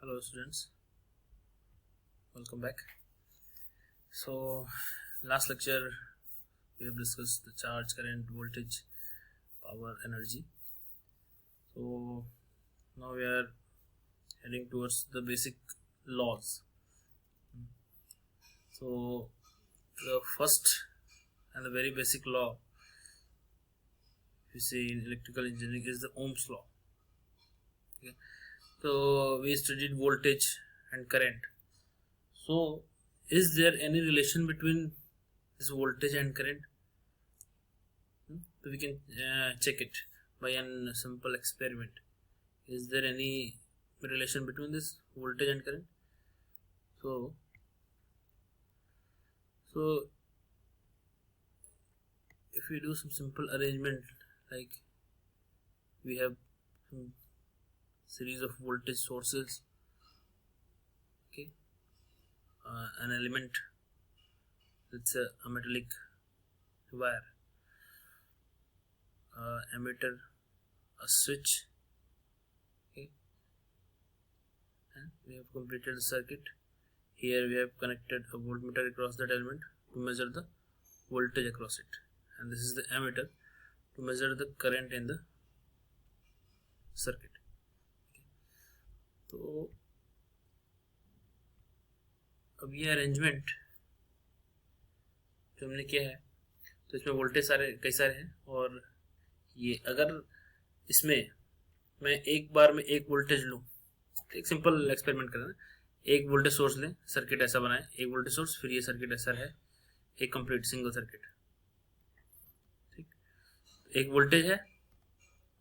Hello students, welcome back. So last lecture we have discussed the charge, current, voltage, power, energy. So now we are heading towards the basic laws. So the first and the very basic law you see in electrical engineering is the Ohm's law. Okay. So we studied voltage and current. So is there any relation between this voltage and current? So we can check it by a simple experiment. Is there any relation between this voltage and current? So if we do some simple arrangement, like we have some series of voltage sources, okay, an element, it's a metallic wire, emitter, a switch, okay, and we have completed the circuit. Here we have connected a voltmeter across that element to measure the voltage across it, and this is the ammeter to measure the current in the circuit. तो अब ये arrangement जो हमने किया है, तो इसमें voltage कई सारे हैं, और ये अगर इसमें मैं एक बार में एक वोल्टेज लूँ, एक सिंपल एक्सपेरिमेंट करना, एक वोल्टेज सोर्स लें, सर्किट ऐसा बनाए, एक वोल्टेज सोर्स, फिर ये सर्किट ऐसा है, एक कंप्लीट सिंगल सर्किट, ठीक, एक वोल्टेज है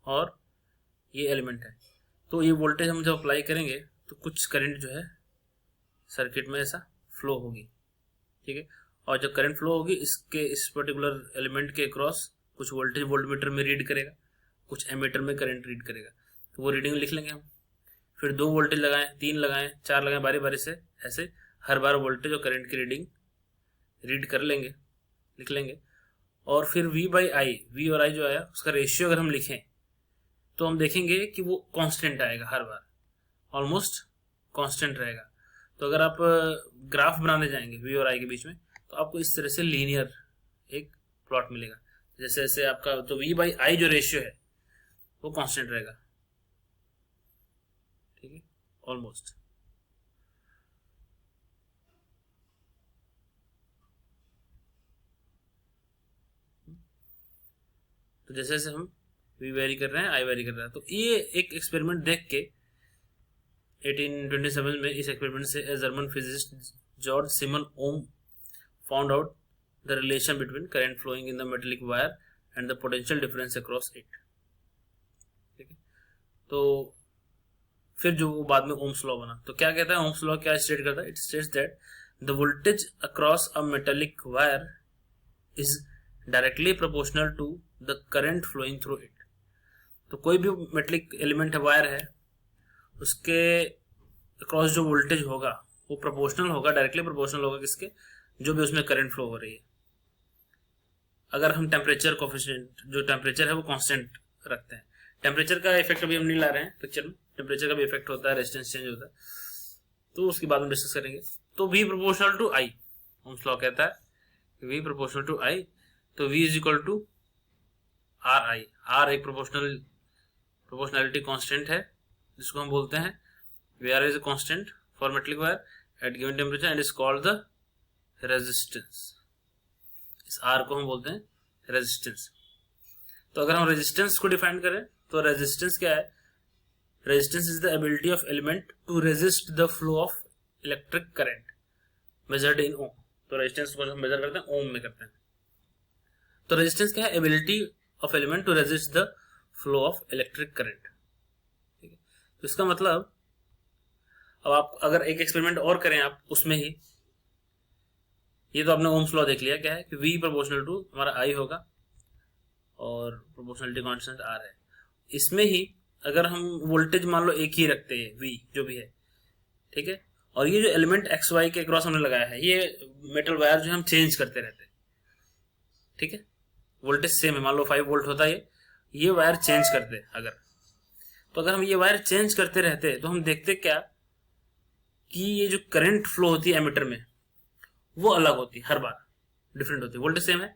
और ये एलिमेंट है, तो ये वोल्टेज हम जब अप्लाई करेंगे तो कुछ करंट जो है सर्किट में ऐसा फ्लो होगी, ठीक है, और जब करंट फ्लो होगी इसके इस पर्टिकुलर एलिमेंट के क्रॉस कुछ वोल्टेज वोल्टमीटर में रीड करेगा, कुछ एमीटर में करंट रीड करेगा, तो वो रीडिंग लिख लेंगे हम, फिर 2 वोल्टेज लगाएं, 3 लगाएं, 4 लगाएं, बारी बारी से ऐसे हर बार वोल्टेज और करंट की रीडिंग रीड कर लेंगे, लिख लेंगे, और फिर V बाई आई, वी और आई जो आया उसका रेशियो अगर हम लिखें तो हम देखेंगे कि वो कांस्टेंट आएगा, हर बार ऑलमोस्ट कांस्टेंट रहेगा। तो अगर आप ग्राफ बनाने जाएंगे V और I के बीच में, तो आपको इस तरह से लीनियर एक प्लॉट मिलेगा, जैसे जैसे आपका तो V बाई आई जो रेशियो है वो कांस्टेंट रहेगा, ठीक है, ऑलमोस्ट। तो जैसे जैसे हम V वेरी कर रहे हैं, I वेरी कर रहा है, तो ये एक एक्सपेरिमेंट देख के 1827 में इस एक्सपेरिमेंट से German physicist Georg Simon Ohm found out the relation between current flowing in the metallic wire and the potential difference across it, ठीक है। तो फिर जो बाद में ओम्स लॉ बना, तो क्या कहता है ओम्स लॉ, क्या स्टेट करता है? It states that the voltage across a metallic wire is directly proportional to the current flowing through it. तो कोई भी मेटेलिक एलिमेंट है, वायर है, उसके अक्रॉस जो वोल्टेज होगा वो प्रोपोर्शनल होगा, डायरेक्टली प्रोपोर्शनल होगा किसके? जो भी उसमें करंट फ्लो हो रही है। अगर हम टेम्परेचर कोफिशिएंट, जो टेम्परेचर है वो कांस्टेंट रखते हैं, टेम्परेचर का इफेक्ट अभी हम नहीं ला रहे हैं पिक्चर में, टेम्परेचर का भी इफेक्ट होता है, रेजिस्टेंस चेंज होता है, तो उसके बाद में डिस्कस करेंगे। तो V proportional to I, ohm's law कहता है V प्रोपोर्शनल टू I, तो V is equal to RI। R एक प्रोपोर्शनैलिटी कांस्टेंट है जिसको हम बोलते हैं VR is a constant for metallic wire at given temperature and is called the resistance. इस R को हम बोलते हैं रेजिस्टेंस। तो अगर हम रेजिस्टेंस को डिफाइन करें तो रेजिस्टेंस क्या है? Resistance is the ability of element to resist the flow of electric current measured in ohm. तो रेजिस्टेंस को हम मेजर करते हैं ओम में करते हैं। तो रेजिस्टेंस क्या है? Ability of element to resist the flow of electric current, ठीक है। तो इसका मतलब अब आप अगर एक एक्सपेरिमेंट और करें आप उसमें ही, ये तो आपने ओम्स लॉ देख लिया, क्या है कि V प्रोपोर्शनल टू हमारा I होगा और प्रोपोर्शनलिटी कांस्टेंट R है। इसमें ही अगर हम वोल्टेज मान लो एक ही रखते हैं, V जो भी है, ठीक है, और ये जो एलिमेंट XY के क्रॉस हमने लगाया है, ये मेटल वायर जो हम चेंज करते रहते हैं, ठीक है, वोल्टेज सेम है, मान लो 5 वोल्ट होता है, ये वायर चेंज करते अगर, तो अगर हम ये वायर चेंज करते रहते तो हम देखते क्या कि ये जो करंट फ्लो होती है एमीटर में वो अलग होती है, हर बार डिफरेंट होती है। वोल्टेज सेम है,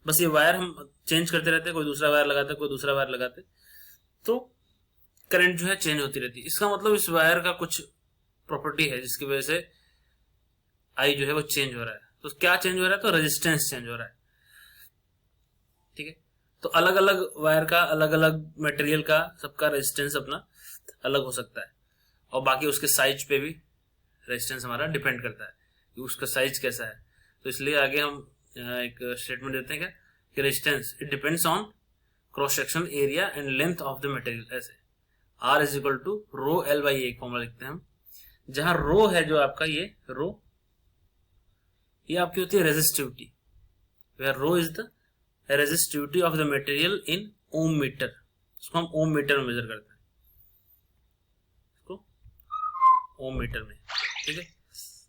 बस ये वायर हम चेंज करते रहते हैं, कोई दूसरा वायर लगाते, कोई दूसरा वायर लगाते, तो करंट जो है चेंज होती रहती है। इसका मतलब इस वायर का कुछ प्रॉपर्टी है जिसकी वजह से आई जो है वो चेंज हो रहा है। तो क्या चेंज हो रहा है? तो रेजिस्टेंस चेंज हो रहा है। ठीक है, तो अलग अलग वायर का, अलग अलग मटेरियल का, सबका रेजिस्टेंस अपना अलग हो सकता है, और बाकी उसके साइज पे भी रेजिस्टेंस हमारा डिपेंड करता है कि उसका साइज कैसा है। तो इसलिए आगे हम एक स्टेटमेंट देते हैं क्या, कि resistance it depends on cross section area and length of the material. ऐसे R is equal to rho L by A formula लिखते हैं हम, जहां रो है जो आपका ये रो, ये आपकी होती है resistivity, where rho is the resistivity of the material in ohm meter. इसको हम ओम मीटर में मेजर करते हैं, इसको ओम मीटर में। ठीक है,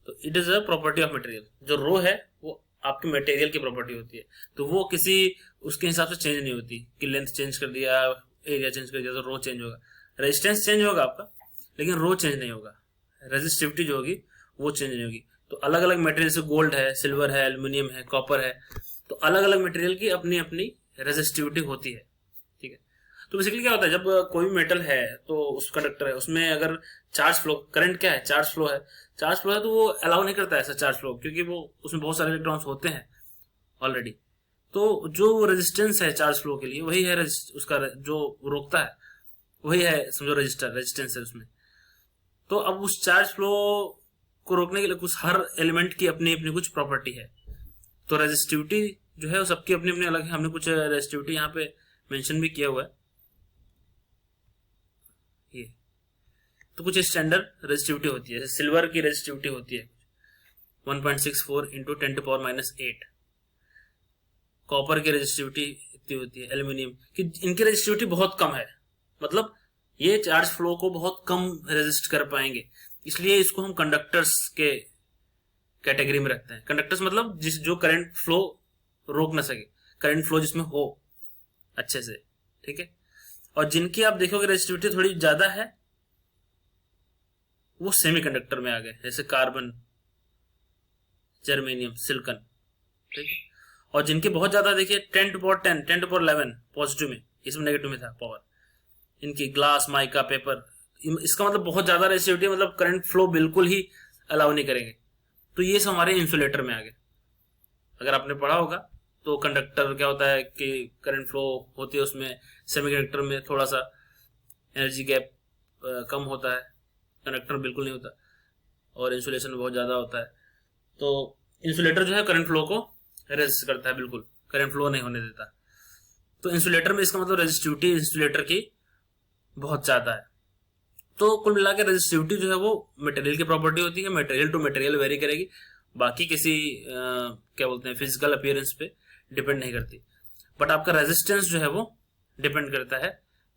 तो it is a property of material. जो रो है वो आपके मटेरियल की प्रॉपर्टी होती है, तो वो किसी उसके हिसाब से चेंज नहीं होती कि लेंथ चेंज कर दिया, एरिया चेंज कर दिया तो रो चेंज होगा। रेजिस्टेंस चेंज होगा आपका, लेकिन रो चेंज नहीं होगा, रेजिस्टिविटी जो होगी वो चेंज नहीं होगी। तो अलग अलग मटेरियल से, गोल्ड है, सिल्वर है, एल्यूमिनियम है, कॉपर है, तो अलग अलग मटेरियल की अपनी अपनी रेजिस्टिविटी होती है। ठीक है, तो बेसिकली क्या होता है, जब कोई भी मेटल है तो उस कंडक्टर है, उसमें अगर चार्ज फ्लो, करंट क्या है, चार्ज फ्लो है, चार्ज फ्लो है, तो वो अलाउ नहीं करता है ऐसा चार्ज फ्लो, क्योंकि वो उसमें बहुत सारे इलेक्ट्रॉन्स होते हैं ऑलरेडी। तो जो रेजिस्टेंस है चार्ज फ्लो के लिए, वही है उसका जो रोकता है, वही है समझो रजिस्टर, रेजिस्टेंस है उसमें। तो अब उस चार्ज फ्लो को रोकने के लिए कुछ, हर एलिमेंट की अपनी अपनी कुछ प्रॉपर्टी है। तो रेजिस्टिविटी जो है वो सबकी अपनी अपनी अलग है। हमने कुछ रेजिस्टिविटी यहाँ पे मेंशन भी किया हुआ है, ये तो कुछ स्टैंडर्ड रेजिस्टिविटी होती है। जैसे सिल्वर की रेजिस्टिविटी होती है 1.64 इंटू 10⁻⁸। कॉपर की रेजिस्टिविटी इतनी होती है, एल्यूमिनियम की, इनकी रेजिस्टिविटी बहुत कम है, मतलब ये चार्ज फ्लो को बहुत कम रेजिस्ट कर पाएंगे, इसलिए इसको हम कंडक्टर्स के कैटेगरी में रखते हैं। कंडक्टर्स मतलब जो करंट फ्लो रोक ना सके, करंट फ्लो जिसमें हो अच्छे से। ठीक है, और जिनकी आप देखोगे रेजिस्टिविटी थोड़ी ज्यादा है, वो सेमीकंडक्टर में आ गए, जैसे कार्बन, जर्मेनियम, सिलिकॉन। ठीक है, और जिनके बहुत ज्यादा देखिए 10⁻10, 10⁻11 पॉजिटिव में, इसमें नेगेटिव में था पावर, इनकी ग्लास, माइका, पेपर, इसका मतलब बहुत ज्यादा रेजिस्टिविटी, मतलब करंट फ्लो बिल्कुल ही अलाउ नहीं करेंगे। तो ये सब हमारे इंसुलेटर में आ गए। अगर आपने पढ़ा होगा तो कंडक्टर क्या होता है कि करंट फ्लो होती है उसमें, सेमीकंडक्टर में थोड़ा सा एनर्जी गैप कम होता है, कंडक्टर बिल्कुल नहीं होता, और इंसुलेशन बहुत ज्यादा होता है। तो इंसुलेटर जो है करंट फ्लो को रेजिस्ट करता है, बिल्कुल करंट फ्लो नहीं होने देता। तो इंसुलेटर में इसका मतलब रेजिस्टिविटी इंसुलेटर की बहुत ज्यादा है। तो कुल मिला के रेजिस्टिविटी जो है वो मटेरियल की प्रॉपर्टी होती है, मटेरियल टू मटेरियल वेरी करेगी, बाकी किसी क्या बोलते हैं फिजिकल अपीयरेंस पे डिपेंड नहीं करती। बट आपका रेजिस्टेंस जो है वो डिपेंड करता है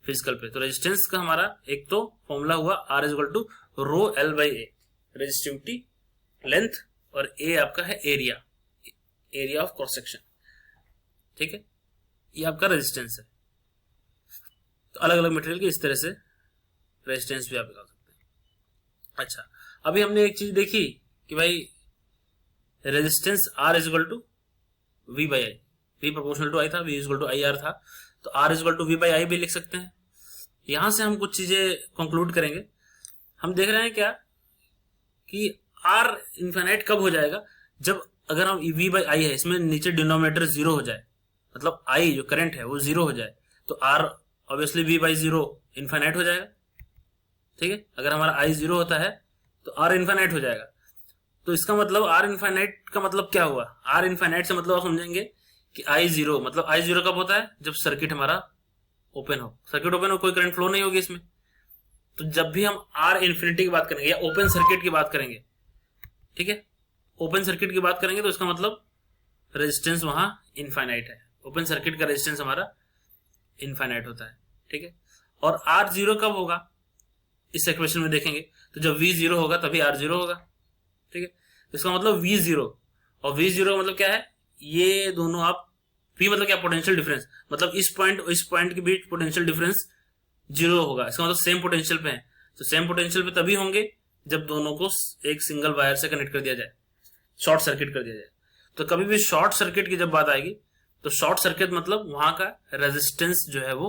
फिजिकल पे। तो रेजिस्टेंस का हमारा एक तो फॉर्मूला हुआ R is equal to rho L by A, resistivity, length, और ए आपका है area, area of cross section. ठीक है, ये आपका रेजिस्टेंस है। तो अलग अलग मटेरियल की इस तरह से रेजिस्टेंस भी आप निकाल सकते हैं। अच्छा, अभी हमने एक चीज देखी कि भाई resistance R is equal to V by I, V proportional to I था, V is equal to IR था, तो R is equal to V by I भी लिख सकते हैं। यहां से हम कुछ चीजें कंक्लूड करेंगे। हम देख रहे हैं क्या कि R इनफाइनाइट कब हो जाएगा, जब अगर हम V बाई आई है, इसमें नीचे डिनोमिनेटर 0 हो जाए, मतलब I जो करंट है वो 0 हो जाए, तो R obviously V by 0 infinite हो जाएगा। ठीक है, अगर हमारा I 0 होता है तो R इनफाइनाइट हो जाएगा। तो इसका मतलब R इनफाइनाइट का मतलब क्या हुआ, R इनफाइनाइट से मतलब आप समझेंगे कि I 0, मतलब I 0 कब होता है, जब सर्किट हमारा ओपन हो। सर्किट ओपन हो, कोई करंट फ्लो नहीं होगी इसमें। तो जब भी हम R इन्फिनिटी की बात करेंगे या ओपन सर्किट की बात करेंगे, ठीक है, ओपन सर्किट की बात करेंगे, तो इसका मतलब रेजिस्टेंस वहां इनफाइनाइट है। ओपन सर्किट का रेजिस्टेंस हमारा इनफाइनाइट होता है। ठीक है, और R 0 कब होगा इस इक्वेशन में देखेंगे, तो जब V 0 होगा तभी R 0 होगा। ठीक है, इसका मतलब V 0 और V 0 का मतलब क्या है, ये दोनों आप, V मतलब क्या, पोटेंशियल डिफरेंस, मतलब इस पॉइंट के बीच पोटेंशियल डिफरेंस 0 होगा। इसका मतलब सेम पोटेंशियल पे है, तो सेम पोटेंशियल पे तभी होंगे जब दोनों को एक सिंगल वायर से कनेक्ट कर दिया जाए, शॉर्ट सर्किट कर दिया जाए। तो कभी भी शॉर्ट सर्किट की जब बात आएगी तो शॉर्ट सर्किट मतलब वहां का रेजिस्टेंस जो है वो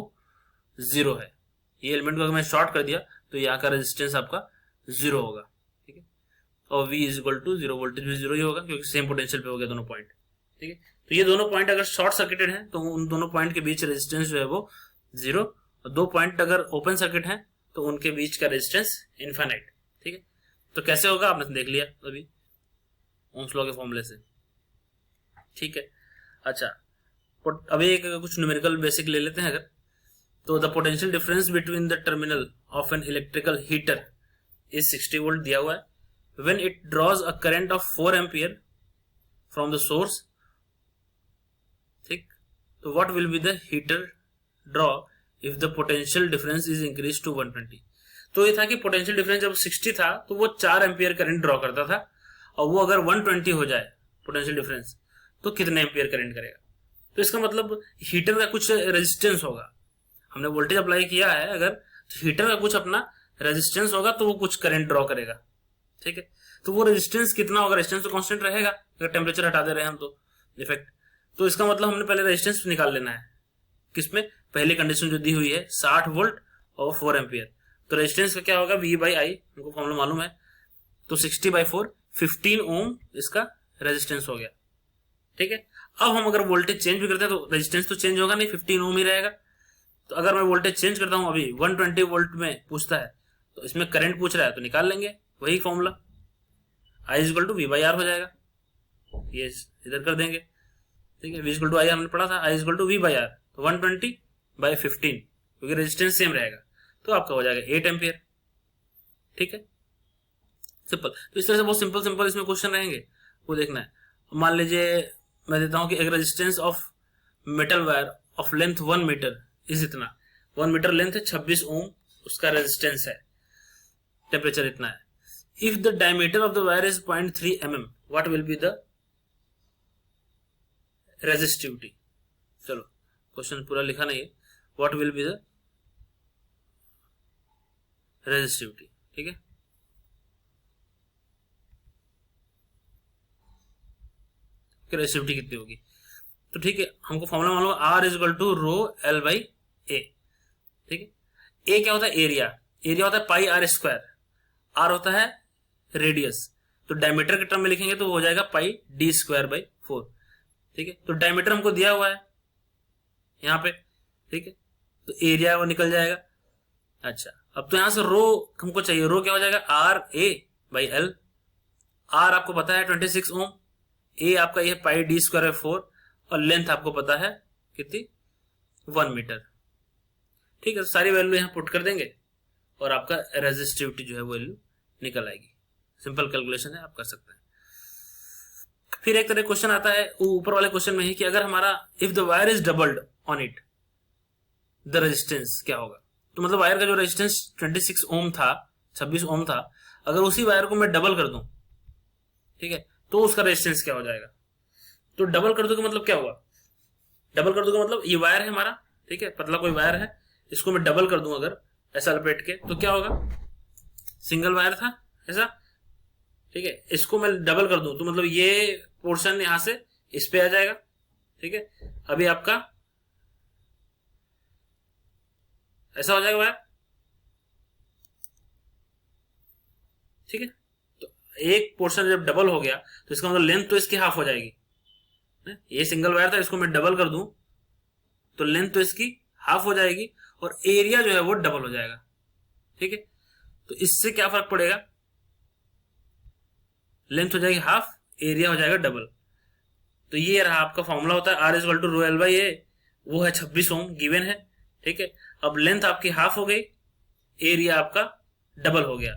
जीरो है। ये एलिमेंट को अगर मैं शॉर्ट कर दिया तो यहाँ का रेजिस्टेंस आपका जीरो होगा, ठीक है। और V is equal to zero, voltage भी जीरो ही होगा क्योंकि सेम पोटेंशियल पे हो गया दोनों पॉइंट, ठीक है। तो ये दोनों पॉइंट अगर शॉर्ट सर्किटेड है तो उन दोनों पॉइंट के बीच रेजिस्टेंस जो है वो जीरो, और दो पॉइंट अगर ओपन सर्किट है तो उनके बीच का रेजिस्टेंस इनफाइनाइट, ठीक है। तो कैसे होगा आपने देख लिया अभी ओम्स लॉ के फॉर्मूले से, ठीक है। अच्छा, अभी एक कुछ न्यूमेरिकल बेसिक ले लेते हैं अगर, तो the potential difference between the terminal of an electrical heater is 60 volt दिया हुआ है। When it draws a current of 4 ampere from the source, ठीक, तो what will be the heater draw if the potential difference is increase to 120। तो ये था कि potential difference जब 60 था तो वो 4 एम्पियर करंट ड्रॉ करता था, और वो अगर 120 हो जाए पोटेंशियल डिफरेंस तो कितने एम्पियर करंट करेगा। तो इसका मतलब हीटर का कुछ रेजिस्टेंस होगा, हमने वोल्टेज अप्लाई किया है अगर, तो हीटर का कुछ अपना रेजिस्टेंस होगा तो वो कुछ करंट ड्रॉ करेगा, ठीक है। तो वो रेजिस्टेंस कितना होगा, रेजिस्टेंस तो कांस्टेंट रहेगा अगर टेम्परेचर हटा दे रहे हैं हम तो इफेक्ट। तो इसका मतलब हमने पहले रेजिस्टेंस निकाल लेना है, किसमें, पहली कंडीशन जो दी हुई है 60 वोल्ट और 4 एम्पियर। तो रेजिस्टेंस का क्या होगा, V बाई आई, हमको फॉर्मूला मालूम है। तो 60 बाई 4 15 ओम इसका रेजिस्टेंस हो गया, ठीक है। अब हम अगर वोल्टेज चेंज भी करते हैं तो रेजिस्टेंस तो चेंज होगा नहीं, 15 ओम ही रहेगा। तो अगर मैं वोल्टेज चेंज करता हूं, अभी 120 वोल्ट में पूछता है तो इसमें करंट पूछ रहा है तो निकाल लेंगे वही formula, I is equal to V by R हो जाएगा, ये इधर कर देंगे, ठीक है। V is equal to I हमने पढ़ा था, I is equal to V by R, तो 120 बाई 15 क्योंकि रेजिस्टेंस सेम रहेगा तो आपका हो जाएगा 8 एम्पियर, ठीक है, सिंपल। तो इस तरह से बहुत सिंपल सिंपल इसमें क्वेश्चन रहेंगे, वो देखना है। मान लीजिए मैं देता हूं कि एक resistance of metal wire of length 1 meter is इतना, 1 मीटर लेंथ है, 26 ओम उसका रेजिस्टेंस है, टेम्परेचर इतना है। If the diameter of the wire is 0.3 mm, what will be the resistivity. चलो क्वेश्चन पूरा लिखा नहीं है, what will be the resistivity, ठीक है। रेजिस्टिविटी कितनी होगी, तो ठीक है, हमको फॉर्मूला मालूम है, R is equal to rho L by A, ठीक है। ए क्या होता है, एरिया, एरिया होता है पाई आर स्क्वायर, आर होता है रेडियस, तो डायमीटर के टर्म में लिखेंगे तो वो हो जाएगा पाई डी स्क्वायर बाई 4, ठीक है। तो डायमीटर हमको दिया हुआ है यहाँ पे, ठीक है, तो एरिया वो निकल जाएगा। अच्छा, अब तो यहां से रो हमको चाहिए, रो क्या हो जाएगा, R A by L. R आपको पता है 26 ओम, ए आपका ये पाई डी स्क्वायर 4, और लेंथ आपको पता है कितनी, 1 मीटर, ठीक है। तो सारी वैल्यू यहां पुट कर देंगे और आपका रेजिस्टिविटी जो है वैल्यू निकल आएगी। सिंपल कैलकुलेशन है, आप कर सकते हैं। फिर एक तरह क्वेश्चन आता है ऊपर वाले क्वेश्चन में ही कि अगर हमारा if the wire is doubled on it the resistance क्या होगा। तो मतलब वायर का जो रेजिस्टेंस 26 ओम था, 26 ओम था, अगर उसी वायर को मैं डबल कर दूं, ठीक है, तो उसका रेजिस्टेंस क्या हो जाएगा। तो डबल कर दो का मतलब क्या हुआ, डबल कर दो का मतलब ये वायर है हमारा, ठीक है, पतला कोई वायर है, इसको मैं डबल कर दूं अगर ऐसा लपेट के, तो क्या होगा, सिंगल वायर था ऐसा, ठीक है, इसको मैं डबल कर दूं तो मतलब ये पोर्शन यहां से इस पे आ जाएगा, ठीक है। अभी आपका ऐसा हो जाएगा वायर, ठीक है। तो एक पोर्शन जब डबल हो गया तो इसका मतलब लेंथ तो इसकी हाफ हो जाएगी, ये सिंगल वायर था, इसको मैं डबल कर दूं तो लेंथ तो इसकी हाफ हो जाएगी और एरिया जो है वो डबल हो जाएगा, ठीक है। तो इससे क्या फर्क पड़ेगा, लेंथ हो जाएगी हाफ, एरिया हो जाएगा डबल। तो ये रहा आपका फॉर्मूला होता है R is equal to rho L by A, वो है 26 ओम गिवन है, ठीक है। अब लेंथ आपकी हाफ हो गई, एरिया आपका डबल हो गया।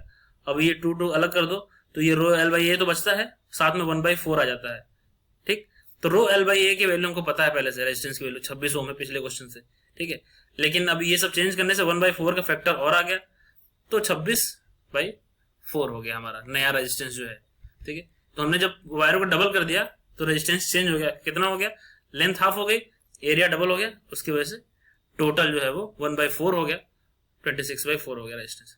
अब ये 2 अलग कर दो तो ये रो एल बाई ए तो बचता है, साथ में 1/4 आ जाता है, ठीक। तो रो एल बाई ए की वैल्यू हमको पता है पहले से, रेजिस्टेंस की वैल्यू 26 ओम है पिछले क्वेश्चन से, ठीक है। लेकिन अब ये सब चेंज करने से 1/4 का फैक्टर और आ गया, तो 26/4 हो गया हमारा नया रेजिस्टेंस जो है, ठीक है। तो हमने जब वायर को डबल कर दिया तो रेजिस्टेंस चेंज हो गया, कितना हो गया, लेंथ हाफ हो गई, एरिया डबल हो गया, उसकी वजह से टोटल जो है वो 1/4 हो गया, 26/4 हो गया रेजिस्टेंस।